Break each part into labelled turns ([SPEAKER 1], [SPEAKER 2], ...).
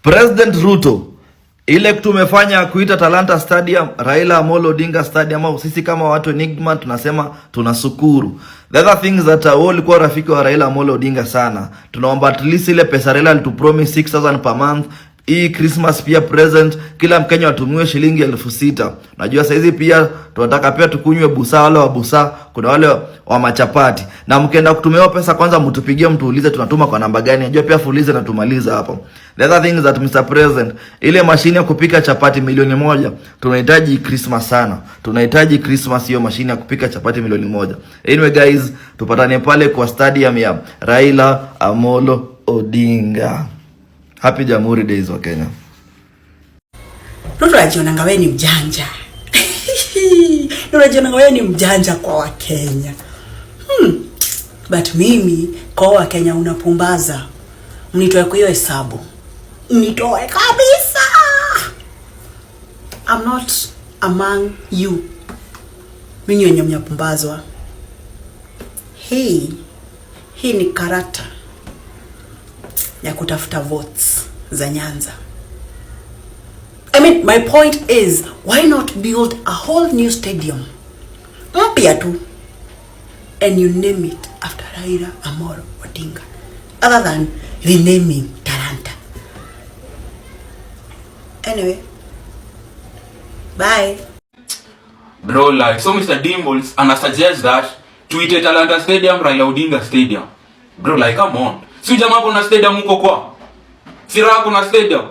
[SPEAKER 1] President Ruto, ile tumefanya kuita Talanta Stadium, Raila Amolo Odinga Stadium, au sisi kama watu Enigma tunasema tunashukuru. The other things that walikuwa rafiki wa Raila Amolo Odinga sana. Tunaomba at least ile pesa Raila alitupromise 6,000 per month. Hii Christmas pia present kila Mkenya watumiwe shilingi 6,000. Najua saizi pia tunataka pia tukunywe busaa, wale wa busaa, kuna wale wa machapati. Na mkienda kutumia pesa kwanza mtupigie mtuulize tunatuma kwa namba gani. Najua pia fulize na tumaliza hapo. The other thing is that Mr. President, ile mashine ya kupika chapati 1,000,000 tunahitaji Christmas sana. Tunahitaji Christmas hiyo mashine ya kupika chapati 1,000,000. Anyway guys, tupatane pale kwa stadium ya Raila Amolo Odinga. Happy Jamhuri Days wa Kenya.
[SPEAKER 2] Ruto anajiona wewe ni mjanja. Ruto anajiona wewe ni mjanja kwa Wakenya. But mimi kwa Wakenya unapumbaza. Mnitoe kwa hiyo hesabu. Mnitoe kabisa. I'm not among you. Mimi wenye mnyapumbazwa. Hii ni character ya kutafuta votes za Nyanza. I mean, my point is, why not build a whole new stadium? Mpya tu. And you name it after Raila Amolo Odinga. Other than renaming Talanta. Anyway. Bye.
[SPEAKER 3] Bro, like, so Mr. Dimbles, and I suggest that tweet Talanta Stadium, Raila Odinga Stadium. Bro, like, come on. Si jamaa kuna stadium huko kwa. Sira kuna stadium.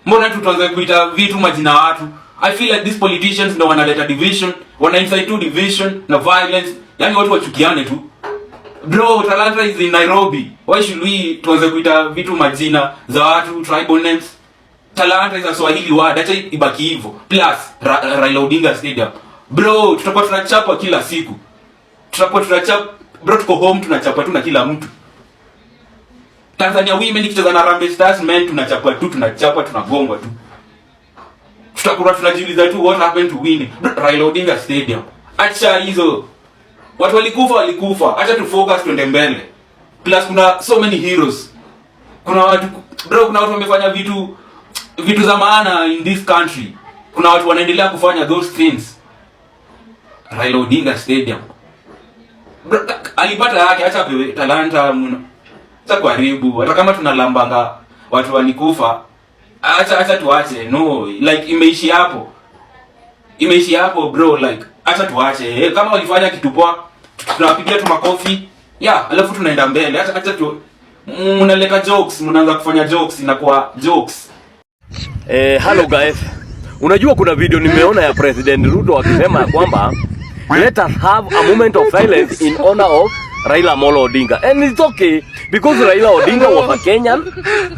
[SPEAKER 3] Mbona tuanze kuita vitu majina watu? I feel like these politicians ndio wanaleta division, wana incite to division na violence. Yaani watu wachukiane tu. Bro, Talanta is in Nairobi. Why should we tuanze kuita vitu majina za watu, tribal names? Talanta is a Swahili word. Acha ibaki hivyo. Plus Raila Odinga Stadium. Bro, tutakuwa tunachapa kila siku. Bro, tuko home tunachapa tu na kila mtu. Tanzania women ikicheza na Harambee Stars men tunachapa tunagongwa tu. Tutakuwa tunajiuliza tu what happened to win Raila Odinga Stadium. Acha hizo. Watu walikufa. Acha tu focus tuende mbele. Plus kuna so many heroes. Kuna watu wamefanya vitu za maana in this country. Kuna watu wanaendelea kufanya those things. Raila Odinga Stadium. Alipata yake, acha pewe Talanta muna. Sasa karibu, hata kama tunalambanga watu walikufa, acha tuache. No, like imeishi hapo bro, like acha tuache. Kama walifanya kitu poa, tunawapigia tu makofi. Alafu tunaenda mbele. Acha tu mnaleka jokes, mnaanza kufanya jokes inakuwa jokes.
[SPEAKER 4] Hello guys. Unajua kuna video nimeona ya President Ruto akisema kwamba let us have a moment of silence in honor of Raila Amolo Odinga. And it's okay because Raila Odinga was a Kenyan.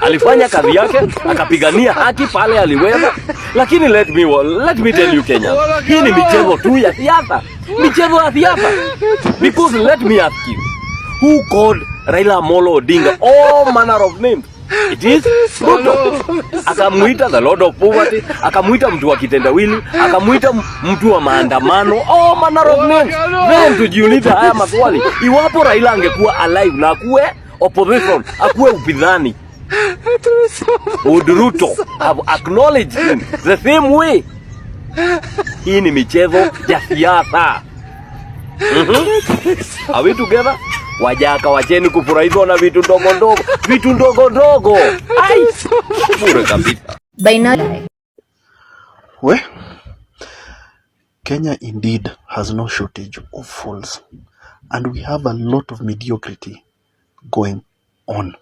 [SPEAKER 4] Alifanya kazi yake, akapigania haki pale aliweza. Lakini let me tell you Kenya. Hii ni michezo tu ya siasa. Michezo ya siasa. Because let me ask you, who called Raila Amolo Odinga all manner of names? It is Ruto. Akamuita the Lord of Poverty, akamuita mtu wa kitendawili, akamuita mtu wa maandamano, all manner of names. Then tujiulize haya maswali. Iwapo Raila angekuwa alive na akuwe opposition, akuwe upinzani, would Ruto have acknowledged him the same way? Hii ni michezo ya siasa. Are we together? Wajaka wacheni kufurahishwa na vitu ndogo. Ai, bure kabisa.
[SPEAKER 5] By now,
[SPEAKER 6] Kenya indeed has no shortage of fools, and we have a lot of mediocrity going on.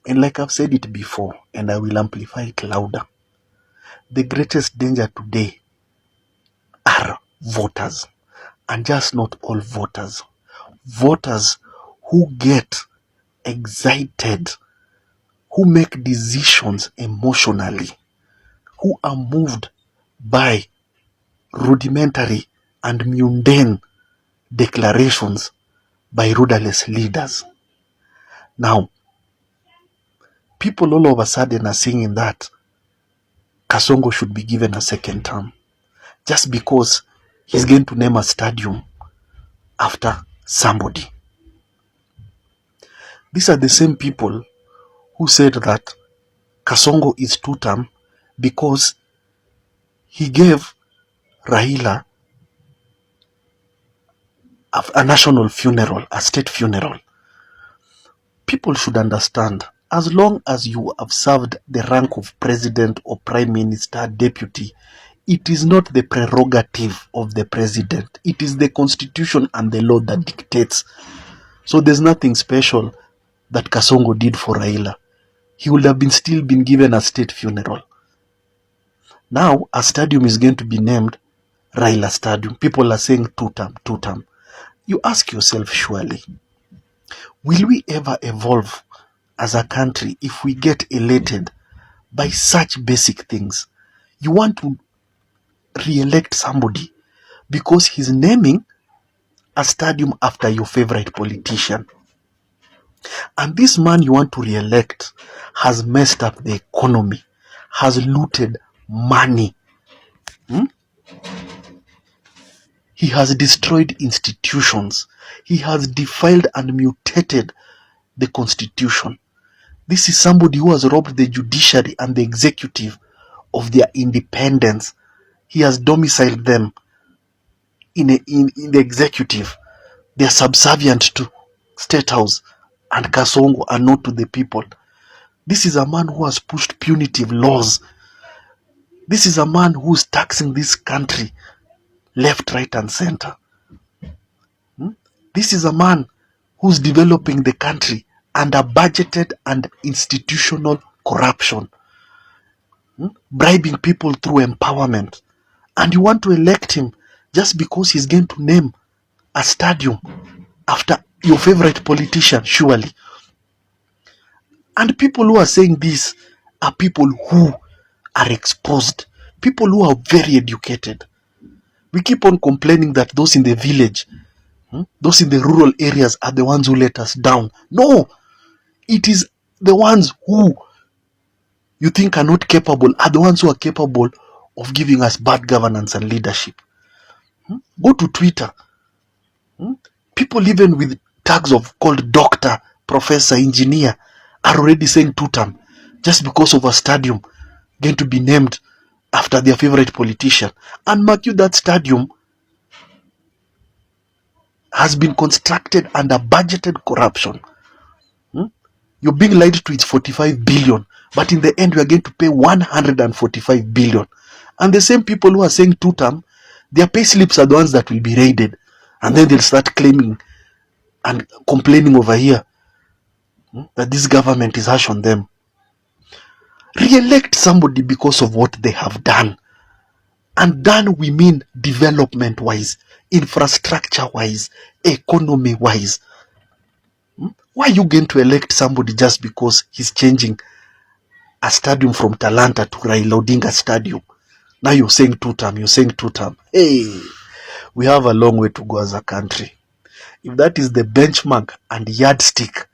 [SPEAKER 6] And like I've said it before, and I will amplify it louder, the greatest danger today are voters, and just not all voters. Voters who get excited, who make decisions emotionally, who are moved by rudimentary and mundane declarations by rudderless leaders. Now, people all of a sudden are saying that Kasongo should be given a second term just because he's going to name a stadium after somebody. These are the same people who said that Kasongo is 2-term because he gave Raila a national funeral, a state funeral. People should understand, as long as you have served the rank of president or prime minister, deputy, it is not the prerogative of the president. It is the constitution and the law that dictates. So there's nothing special that Kasongo did for Raila. He would have still been given a state funeral. Now, a stadium is going to be named Raila Stadium. People are saying 2-term, 2-term. You ask yourself, surely, will we ever evolve as a country if we get elated by such basic things? You want to re-elect somebody because he's naming a stadium after your favorite politician. And this man you want to re-elect has messed up the economy, has looted money. He has destroyed institutions. He has defiled and mutated the constitution. This is somebody who has robbed the judiciary and the executive of their independence. He has domiciled them in the executive. They are subservient to State House and Kasongo and not to the people. This is a man who has pushed punitive laws. This is a man who is taxing this country left, right, and center. This is a man who's developing the country under budgeted and institutional corruption, bribing people through empowerment. And you want to elect him just because he's going to name a stadium after your favorite politician, surely. And people who are saying this are people who are exposed, people who are very educated. We keep on complaining that those in the village, those in the rural areas are the ones who let us down. No, it is the ones who you think are not capable are the ones who are capable of giving us bad governance and leadership. Go to Twitter. People even with tags of called doctor, professor, engineer are already saying 2-term just because of a stadium going to be named after their favorite politician. And mark you, that stadium has been constructed under budgeted corruption. You're being lied to, it's 45 billion, but in the end we are going to pay 145 billion. And the same people who are saying 2-term, their pay slips are the ones that will be raided, and then they'll start claiming and complaining over here that this government is harsh on them. Re-elect somebody because of what they have done. And done, we mean development-wise, infrastructure-wise, economy-wise. Why are you going to elect somebody just because he's changing a stadium from Talanta to Raila Odinga Stadium? Now you're saying 2-term, you're saying 2-term. Hey, we have a long way to go as a country. If that is the benchmark and yardstick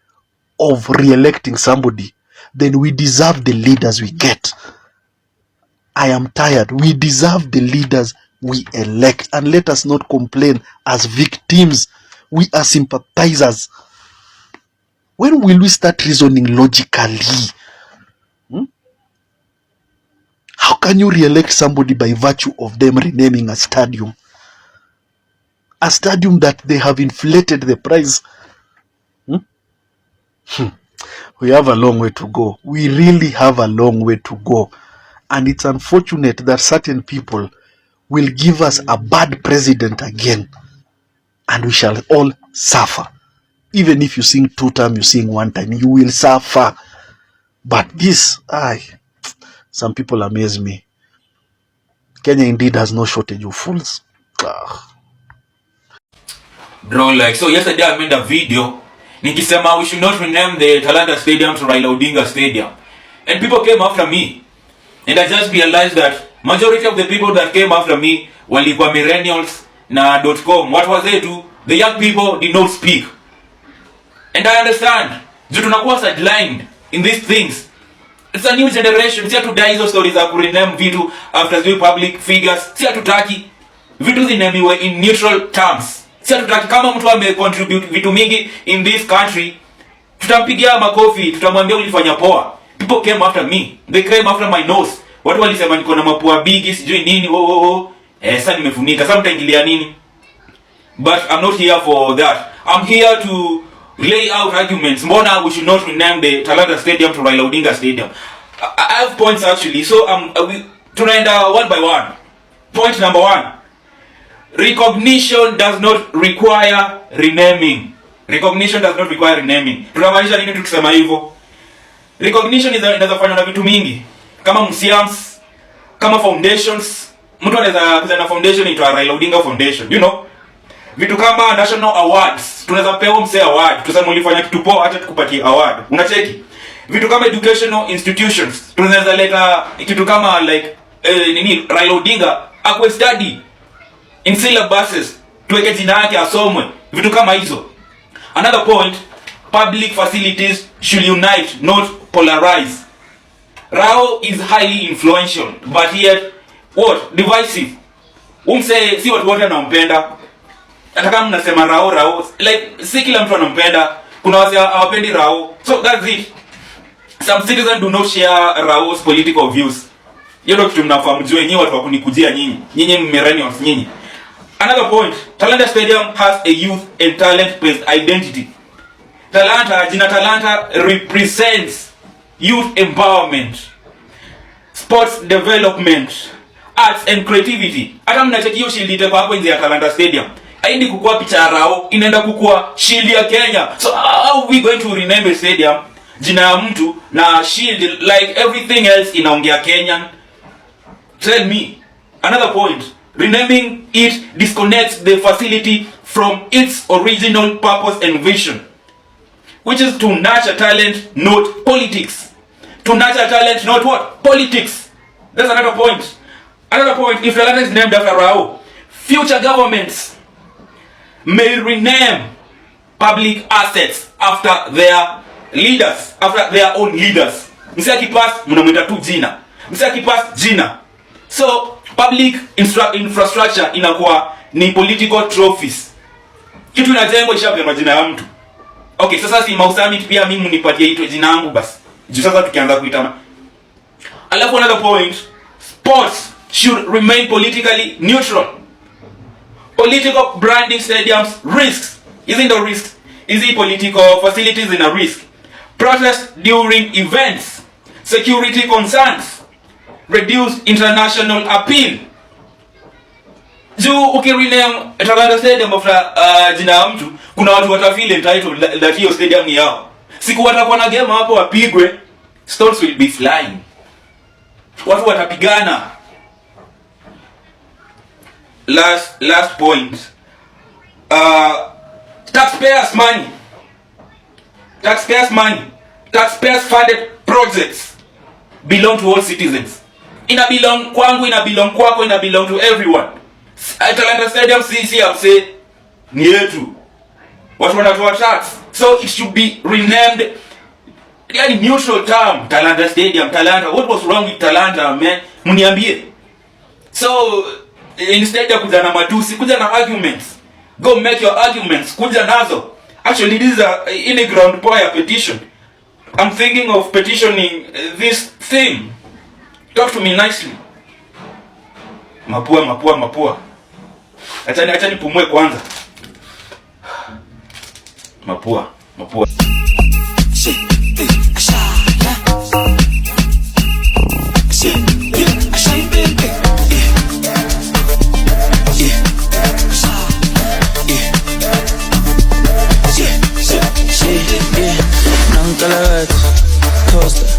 [SPEAKER 6] of re-electing somebody, then we deserve the leaders we get. I am tired. We deserve the leaders we elect. And let us not complain as victims. We are sympathizers. When will we start reasoning logically? How can you re-elect somebody by virtue of them renaming a stadium? A stadium that they have inflated the price. We have a long way to go. We really have a long way to go. And it's unfortunate that certain people will give us a bad president again. And we shall all suffer. Even if you sing 2-term, you sing 1-time, you will suffer. But this, some people amaze me. Kenya indeed has no shortage of fools.
[SPEAKER 3] Bro, like, so yesterday I made a video nikisema we should not rename the Talanta Stadium to Raila Odinga Stadium. And people came after me. And I just realized that majority of the people that came after me walikuwa millennials na .com. What was they do? The young people did not speak. And I understand. Juu tunakuwa sidelined in these things. It's a new generation. Si hatudai hizo stories za kurename vitu after the public figures. Si hatutaki. Vitu zinamiwe in neutral terms. Si hatutaki. Kama mtu amecontribute vitu mingi in this country, tutampigia makofi, tutamwambia ulifanya poa. People came after me. They came after my nose. Watu walisema niko na mapua bigi, sijui nini. Sasa nimefunika. Sasa mtaingilia nini? But I'm not here for that. I'm here to lay out arguments. Mbona we should not rename the Talanta Stadium to Raila Odinga Stadium. I have points actually. So tunaenda one by one. Point number 1. Recognition does not require renaming. Recognition does not require renaming. Tunamaanisha nini tukisema hivyo? Recognition inaweza kufanywa na vitu mingi. Kama museums, kama foundations. Mtu anaweza kuzana foundation inaitwa Raila Odinga Foundation, you know? Vitu kama national awards, tunaweza pewa msee award. Tuseme ulifanya kitu poa hata tukupatie award. Unacheki? Vitu kama educational institutions, tunaweza leta kitu kama like Raila Odinga akwe study in syllabuses, tuweke jina yake asomwe, vitu kama hizo. Another point, public facilities should unite, not polarize. Rao is highly influential, but yet divisive. Umse si watu wote wanampenda. Hata kama mnasema Rao, like si kila mtu anampenda. Kuna wase hawapendi Rao. So that's it. Some citizens do not share Rao's political views. Hiyo ndio kitu mnafahamu juu nyinyi watu wa kunikujia nyinyi millennials nyinyi. Another point, Talanta Stadium has a youth and talent-based identity. Jina Talanta represents youth empowerment, sports development, arts and creativity. Hata mnacheki hiyo shield ite kwa hapo nje ya Talanta Stadium. Haindi kukua picha ya Rao, inaenda kukua shield ya Kenya. So how are we going to rename a stadium jina ya mtu na shield like everything else inaongea Kenyan? Tell me. Another point, renaming it disconnects the facility from its original purpose and vision, which is to nurture talent, not politics. To nurture talent, not what? Politics. That's another point. Another point, if Talanta is named after Rao, future governments may rename public assets after their leaders, after their own leaders. Msi akipass, mnamuita tu jina. Msi akipass jina. So, public infrastructure inakuwa ni political trophies. Kitu inajengwa ishapewa jina ya mtu. Okay, sasa si Mausami pia mimi nipatie ito jina yangu basi. Juu sasa tukianza kuitana. Alafu another point, sports should remain politically neutral. Political branding stadiums risks. Isn't the risk? Is it political facilities in a risk? Protests during events, security concerns, reduced international appeal. Juu ukirename Talanta Stadium after jina ya mtu, kuna watu watafeel entitled that hiyo stadium ni yao. Siku watakuwa na game hapo wapigwe, stones will be flying. Watu watapigana. Last point. Taxpayers money. Taxpayers funded projects belong to all citizens. Ina belong kwangu, ina belong kwako, ina belong to everyone. Talanta Stadium sisi amse ni yetu. Watu wanatoa tax. So it should be renamed yani neutral term, Talanta Stadium, Talanta. What was wrong with Talanta, man? Mniambie. So instead ya kuja na matusi, kuja na arguments. Go make your arguments, kuja nazo. Actually this is a ground power petition. I'm thinking of petitioning this thing. Talk to me nicely. Mapua. Acha nipumue kwanza. Mapua.
[SPEAKER 5] Nunca la ves